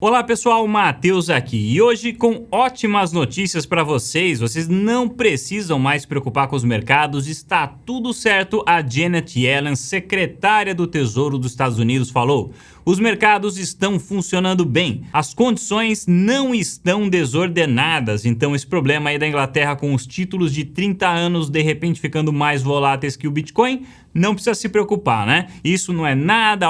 Olá pessoal, Matheus aqui e hoje com ótimas notícias para vocês. Vocês não precisam mais se preocupar com os mercados, está tudo certo. A Janet Yellen, secretária do Tesouro dos Estados Unidos, falou: os mercados estão funcionando bem, as condições não estão desordenadas. Então esse problema aí da Inglaterra com os títulos de 30 anos de repente ficando mais voláteis que o Bitcoin, não precisa se preocupar, né? Isso não é nada,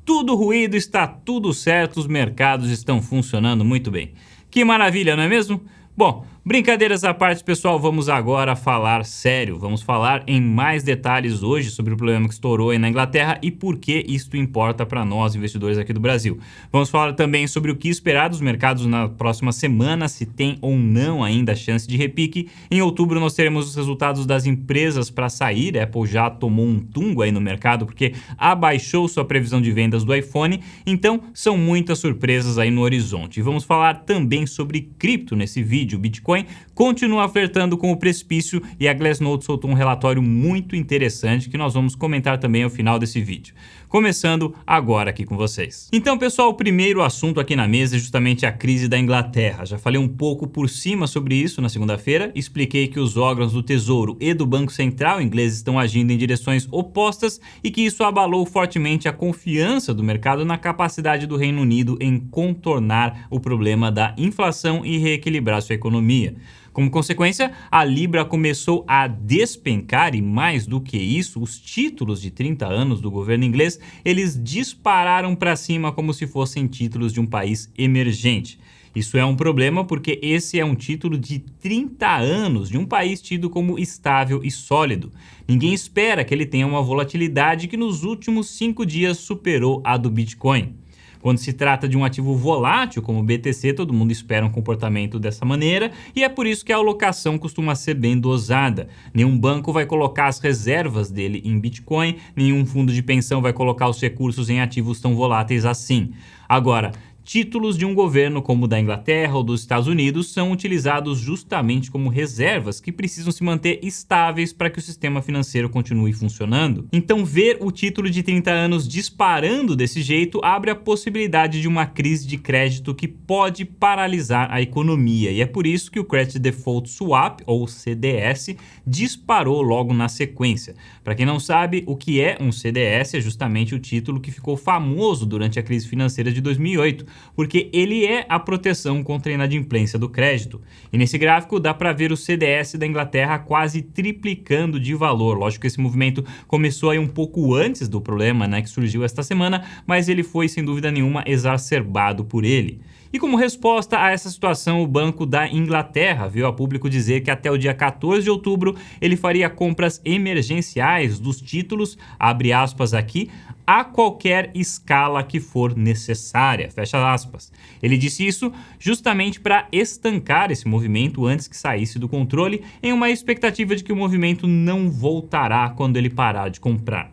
tudo ruído, está tudo certo, os mercados estão funcionando muito bem. Que maravilha, não é mesmo? Bom, brincadeiras à parte, pessoal, vamos agora falar sério. Vamos falar em mais detalhes hoje sobre o problema que estourou aí na Inglaterra e por que isto importa para nós, investidores aqui do Brasil. Vamos falar também sobre o que esperar dos mercados na próxima semana, se tem ou não ainda a chance de repique. Em outubro nós teremos os resultados das empresas para sair. A Apple já tomou um tungo aí no mercado porque abaixou sua previsão de vendas do iPhone. Então são muitas surpresas aí no horizonte. E vamos falar também sobre cripto nesse vídeo. O Bitcoin continua flertando com o precipício e a Glassnode soltou um relatório muito interessante que nós vamos comentar também ao final desse vídeo. Começando agora aqui com vocês. Então, pessoal, o primeiro assunto aqui na mesa é justamente a crise da Inglaterra. Já falei um pouco por cima sobre isso na segunda-feira, expliquei que os órgãos do Tesouro e do Banco Central inglês estão agindo em direções opostas e que isso abalou fortemente a confiança do mercado na capacidade do Reino Unido em contornar o problema da inflação e reequilibrar sua economia. Como consequência, a Libra começou a despencar e, mais do que isso, os títulos de 30 anos do governo inglês, eles dispararam para cima como se fossem títulos de um país emergente. Isso é um problema porque esse é um título de 30 anos de um país tido como estável e sólido. Ninguém espera que ele tenha uma volatilidade que nos últimos 5 dias superou a do Bitcoin. Quando se trata de um ativo volátil como o BTC, todo mundo espera um comportamento dessa maneira e é por isso que a alocação costuma ser bem dosada. Nenhum banco vai colocar as reservas dele em Bitcoin, nenhum fundo de pensão vai colocar os recursos em ativos tão voláteis assim. Agora, títulos de um governo como o da Inglaterra ou dos Estados Unidos são utilizados justamente como reservas que precisam se manter estáveis para que o sistema financeiro continue funcionando. Então, ver o título de 30 anos disparando desse jeito abre a possibilidade de uma crise de crédito que pode paralisar a economia. E é por isso que o Credit Default Swap, ou CDS, disparou logo na sequência. Para quem não sabe, o que é um CDS é justamente o título que ficou famoso durante a crise financeira de 2008. Porque ele é a proteção contra a inadimplência do crédito. E nesse gráfico dá para ver o CDS da Inglaterra quase triplicando de valor. Lógico que esse movimento começou aí um pouco antes do problema, né, que surgiu esta semana, mas ele foi sem dúvida nenhuma exacerbado por ele. E como resposta a essa situação, o Banco da Inglaterra veio a público dizer que até o dia 14 de outubro ele faria compras emergenciais dos títulos, abre aspas aqui, a qualquer escala que for necessária, fecha aspas. Ele disse isso justamente para estancar esse movimento antes que saísse do controle, em uma expectativa de que o movimento não voltará quando ele parar de comprar.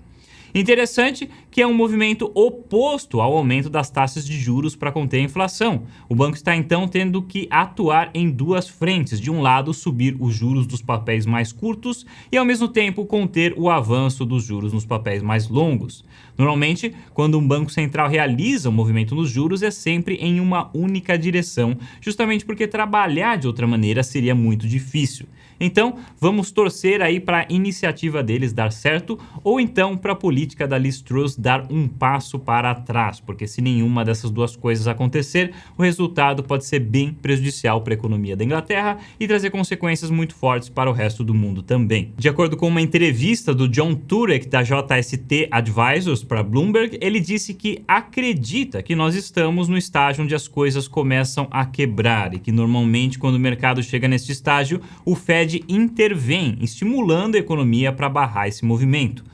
Interessante que é um movimento oposto ao aumento das taxas de juros para conter a inflação. O banco está então tendo que atuar em duas frentes. De um lado, subir os juros dos papéis mais curtos e ao mesmo tempo conter o avanço dos juros nos papéis mais longos. Normalmente, quando um banco central realiza um movimento nos juros, é sempre em uma única direção, justamente porque trabalhar de outra maneira seria muito difícil. Então, vamos torcer aí para a iniciativa deles dar certo ou então para a política da Liz Truss dar um passo para trás, porque se nenhuma dessas duas coisas acontecer, o resultado pode ser bem prejudicial para a economia da Inglaterra e trazer consequências muito fortes para o resto do mundo também. De acordo com uma entrevista do John Turek da JST Advisors para Bloomberg, ele disse que acredita que nós estamos no estágio onde as coisas começam a quebrar e que normalmente quando o mercado chega neste estágio, o Fed intervém, estimulando a economia para barrar esse movimento.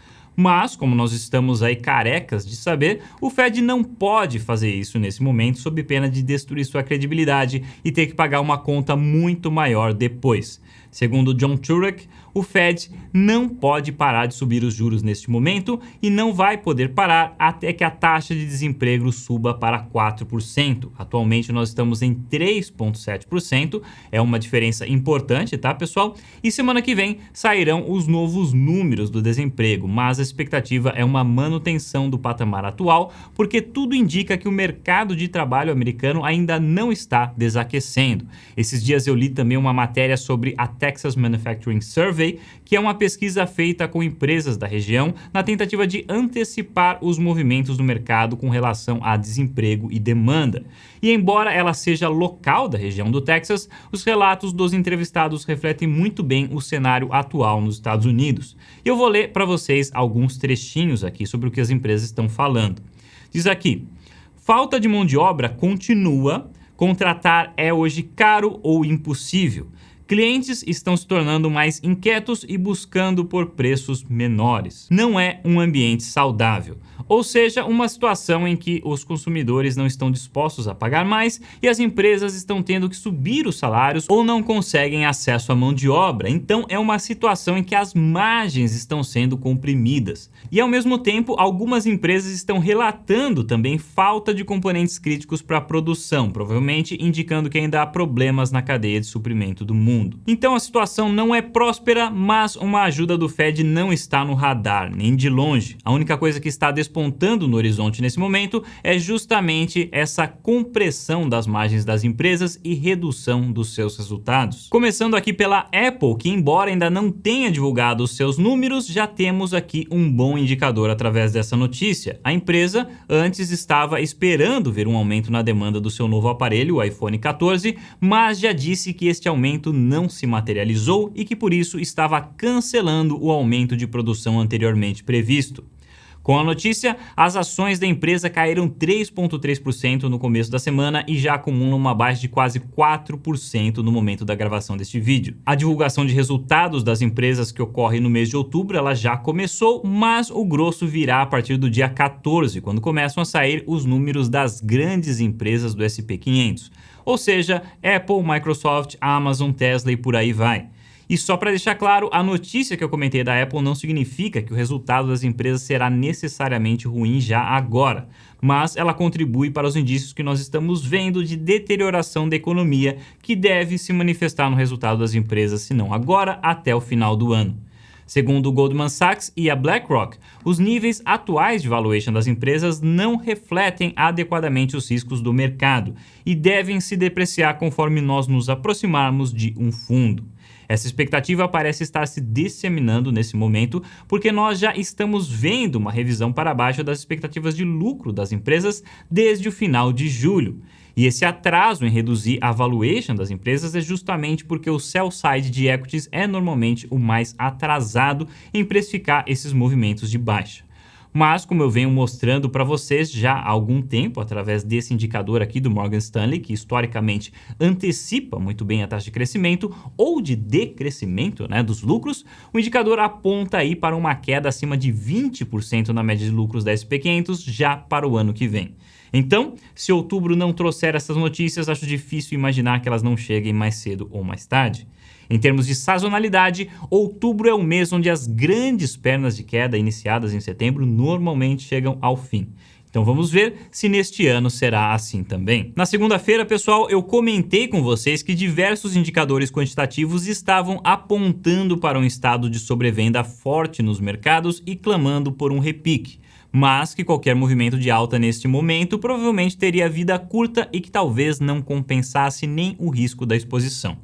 Mas, como nós estamos aí carecas de saber, o Fed não pode fazer isso nesse momento sob pena de destruir sua credibilidade e ter que pagar uma conta muito maior depois. Segundo John Turek, O Fed não pode parar de subir os juros neste momento e não vai poder parar até que a taxa de desemprego suba para 4%. Atualmente nós estamos em 3,7%, é uma diferença importante, tá, pessoal? E semana que vem sairão os novos números do desemprego, mas a expectativa é uma manutenção do patamar atual, porque tudo indica que o mercado de trabalho americano ainda não está desaquecendo. Esses dias eu li também uma matéria sobre a Texas Manufacturing Survey, que é uma pesquisa feita com empresas da região na tentativa de antecipar os movimentos do mercado com relação a desemprego e demanda. E embora ela seja local da região do Texas, os relatos dos entrevistados refletem muito bem o cenário atual nos Estados Unidos. E eu vou ler para vocês alguns trechinhos aqui sobre o que as empresas estão falando. Diz aqui: falta de mão de obra continua, contratar é hoje caro ou impossível. Clientes estão se tornando mais inquietos e buscando por preços menores. Não é um ambiente saudável. Ou seja, uma situação em que os consumidores não estão dispostos a pagar mais e as empresas estão tendo que subir os salários ou não conseguem acesso à mão de obra. Então é uma situação em que as margens estão sendo comprimidas. E ao mesmo tempo, algumas empresas estão relatando também falta de componentes críticos para a produção, provavelmente indicando que ainda há problemas na cadeia de suprimento do mundo. Então a situação não é próspera, mas uma ajuda do Fed não está no radar, nem de longe. A única coisa que está despontando no horizonte nesse momento é justamente essa compressão das margens das empresas e redução dos seus resultados. Começando aqui pela Apple, que embora ainda não tenha divulgado os seus números, já temos aqui um bom indicador através dessa notícia. A empresa antes estava esperando ver um aumento na demanda do seu novo aparelho, o iPhone 14, mas já disse que este aumento não se materializou e que por isso estava cancelando o aumento de produção anteriormente previsto. Com a notícia, as ações da empresa caíram 3,3% no começo da semana e já acumulam uma baixa de quase 4% no momento da gravação deste vídeo. A divulgação de resultados das empresas que ocorre no mês de outubro, ela já começou, mas o grosso virá a partir do dia 14, quando começam a sair os números das grandes empresas do S&P 500. Ou seja, Apple, Microsoft, Amazon, Tesla e por aí vai. E só para deixar claro, a notícia que eu comentei da Apple não significa que o resultado das empresas será necessariamente ruim já agora, mas ela contribui para os indícios que nós estamos vendo de deterioração da economia, que deve se manifestar no resultado das empresas, se não agora, até o final do ano. Segundo o Goldman Sachs e a BlackRock, os níveis atuais de valuation das empresas não refletem adequadamente os riscos do mercado e devem se depreciar conforme nós nos aproximarmos de um fundo. Essa expectativa parece estar se disseminando nesse momento, porque nós já estamos vendo uma revisão para baixo das expectativas de lucro das empresas desde o final de julho. E esse atraso em reduzir a valuation das empresas é justamente porque o sell side de equities é normalmente o mais atrasado em precificar esses movimentos de baixa. Mas, como eu venho mostrando para vocês já há algum tempo, através desse indicador aqui do Morgan Stanley, que historicamente antecipa muito bem a taxa de crescimento ou de decrescimento, né, dos lucros, o indicador aponta aí para uma queda acima de 20% na média de lucros da S&P 500 já para o ano que vem. Então, se outubro não trouxer essas notícias, acho difícil imaginar que elas não cheguem mais cedo ou mais tarde. Em termos de sazonalidade, outubro é o mês onde as grandes pernas de queda iniciadas em setembro normalmente chegam ao fim. Então vamos ver se neste ano será assim também. Na segunda-feira, pessoal, eu comentei com vocês que diversos indicadores quantitativos estavam apontando para um estado de sobrevenda forte nos mercados e clamando por um repique, mas que qualquer movimento de alta neste momento provavelmente teria vida curta e que talvez não compensasse nem o risco da exposição.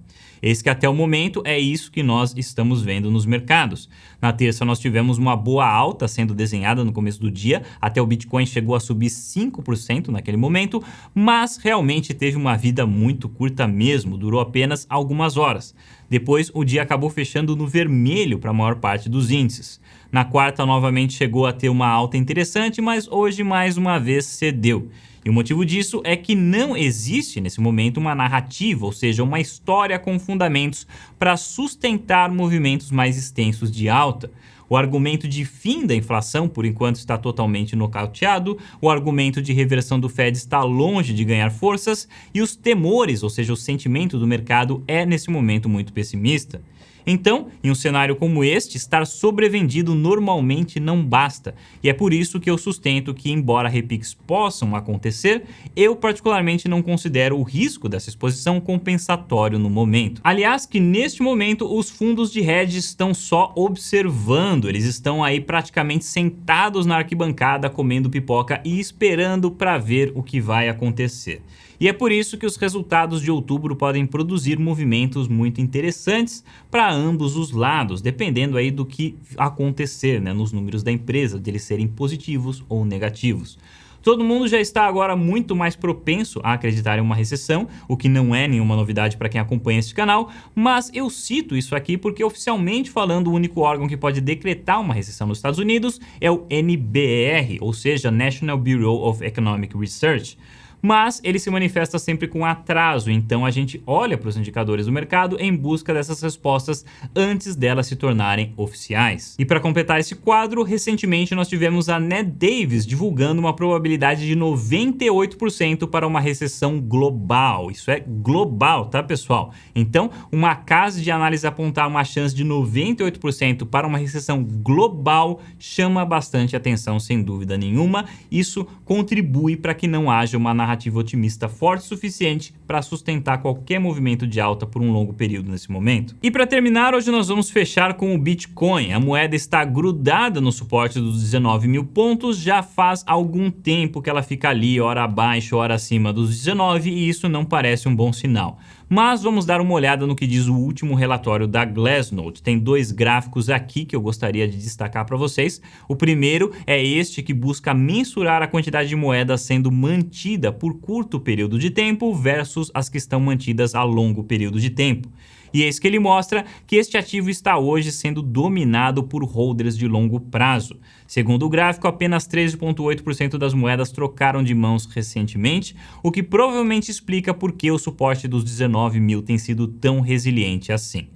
Eis que até o momento é isso que nós estamos vendo nos mercados. Na terça nós tivemos uma boa alta sendo desenhada no começo do dia, até o Bitcoin chegou a subir 5% naquele momento, mas realmente teve uma vida muito curta mesmo, durou apenas algumas horas. Depois o dia acabou fechando no vermelho para a maior parte dos índices. Na quarta novamente chegou a ter uma alta interessante, mas hoje mais uma vez cedeu. E o motivo disso é que não existe nesse momento uma narrativa, ou seja, uma história com fundamentos para sustentar movimentos mais extensos de alta. O argumento de fim da inflação, por enquanto, está totalmente nocauteado, o argumento de reversão do Fed está longe de ganhar forças e os temores, ou seja, o sentimento do mercado é nesse momento muito pessimista. Então, em um cenário como este, estar sobrevendido normalmente não basta, e é por isso que eu sustento que, embora repiques possam acontecer, eu particularmente não considero o risco dessa exposição compensatório no momento. Aliás, que neste momento os fundos de hedge estão só observando, eles estão aí praticamente sentados na arquibancada comendo pipoca e esperando para ver o que vai acontecer. E é por isso que os resultados de outubro podem produzir movimentos muito interessantes para ambos os lados, dependendo aí do que acontecer, né, nos números da empresa, deles serem positivos ou negativos. Todo mundo já está agora muito mais propenso a acreditar em uma recessão, o que não é nenhuma novidade para quem acompanha este canal, mas eu cito isso aqui porque, oficialmente falando, o único órgão que pode decretar uma recessão nos Estados Unidos é o NBER, ou seja, National Bureau of Economic Research. Mas ele se manifesta sempre com atraso, então a gente olha para os indicadores do mercado em busca dessas respostas antes delas se tornarem oficiais. E para completar esse quadro, recentemente nós tivemos a Ned Davis divulgando uma probabilidade de 98% para uma recessão global. Isso é global, tá, pessoal? Então, uma casa de análise apontar uma chance de 98% para uma recessão global chama bastante atenção, sem dúvida nenhuma. Isso contribui para que não haja uma narrativa otimista forte o suficiente para sustentar qualquer movimento de alta por um longo período nesse momento. E para terminar, hoje nós vamos fechar com o Bitcoin. A moeda está grudada no suporte dos 19 mil pontos, já faz algum tempo que ela fica ali, ora abaixo, ora acima dos 19, e isso não parece um bom sinal. Mas vamos dar uma olhada no que diz o último relatório da Glassnode. Tem dois gráficos aqui que eu gostaria de destacar para vocês. O primeiro é este, que busca mensurar a quantidade de moeda sendo mantida por curto período de tempo versus as que estão mantidas a longo período de tempo. E é isso que ele mostra que este ativo está hoje sendo dominado por holders de longo prazo. Segundo o gráfico, apenas 13,8% das moedas trocaram de mãos recentemente, o que provavelmente explica por que o suporte dos 19 mil tem sido tão resiliente assim.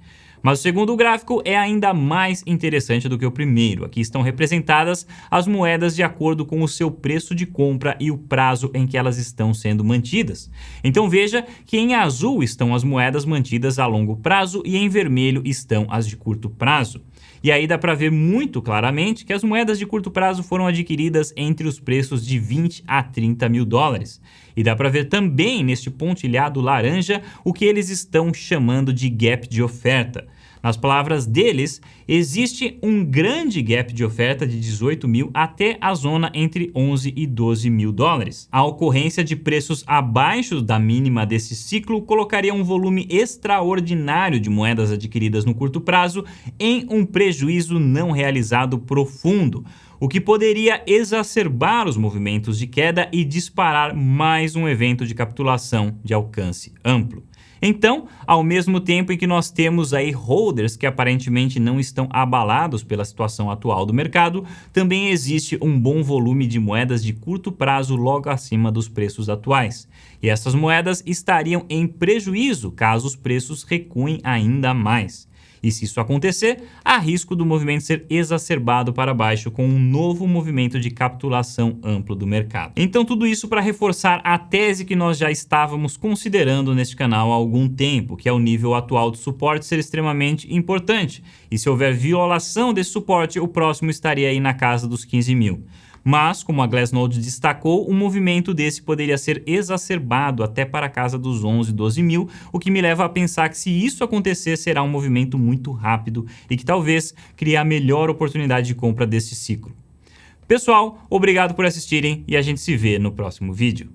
Mas o segundo gráfico é ainda mais interessante do que o primeiro. Aqui estão representadas as moedas de acordo com o seu preço de compra e o prazo em que elas estão sendo mantidas. Então veja que em azul estão as moedas mantidas a longo prazo e em vermelho estão as de curto prazo. E aí dá para ver muito claramente que as moedas de curto prazo foram adquiridas entre os preços de 20 a 30 mil dólares. E dá para ver também neste pontilhado laranja o que eles estão chamando de gap de oferta. Nas palavras deles, existe um grande gap de oferta de 18 mil até a zona entre 11 e 12 mil dólares. A ocorrência de preços abaixo da mínima desse ciclo colocaria um volume extraordinário de moedas adquiridas no curto prazo em um prejuízo não realizado profundo, o que poderia exacerbar os movimentos de queda e disparar mais um evento de capitulação de alcance amplo. Então, ao mesmo tempo em que nós temos aí holders que aparentemente não estão abalados pela situação atual do mercado, também existe um bom volume de moedas de curto prazo logo acima dos preços atuais. E essas moedas estariam em prejuízo caso os preços recuem ainda mais. E se isso acontecer, há risco do movimento ser exacerbado para baixo com um novo movimento de capitulação amplo do mercado. Então tudo isso para reforçar a tese que nós já estávamos considerando neste canal há algum tempo, que é o nível atual de suporte ser extremamente importante. E se houver violação desse suporte, o próximo estaria aí na casa dos 15 mil. Mas, como a Glassnode destacou, um movimento desse poderia ser exacerbado até para a casa dos 11, 12 mil, o que me leva a pensar que se isso acontecer será um movimento muito rápido e que talvez crie a melhor oportunidade de compra desse ciclo. Pessoal, obrigado por assistirem e a gente se vê no próximo vídeo.